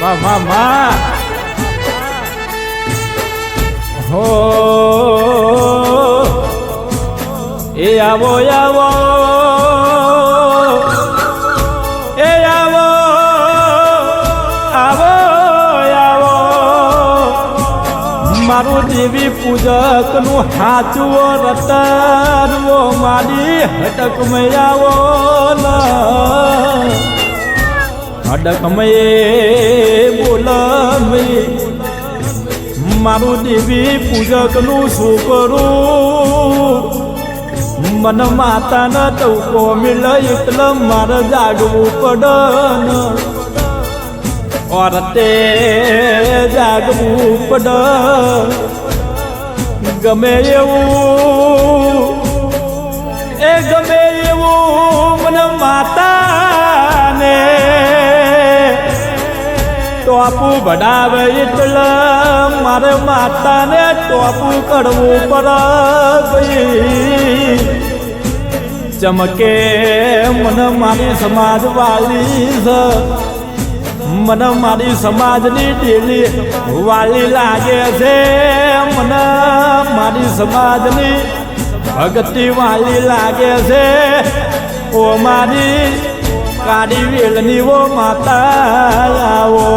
માં હો એ આવો આવો એ આવો આવો આવો મારું દેવી પૂજક નું હાચવો રતનવો મારી હટક મેં આવો હડક મેં બોલ મારું દેવી પૂજક નું શું કરું મન માતા ન ટૂંકો મિલ એટલે મારે જાગવું પડે ઓરતે જાગવું પડે ગમે એવું એ ગમે એવું મને માતાને ટોપું ભડાવે એટલે મારે માતાને ટોપું કરવું પડે ચમકે મને મારી સમાજ વાલી છે મને મારી સમાજની ડેલી વાલી લાગે છે મને મારી સમાજની ભક્તિ વાલી લાગે છે ઓ મારી કાળી વેલની ઓ માતા આવો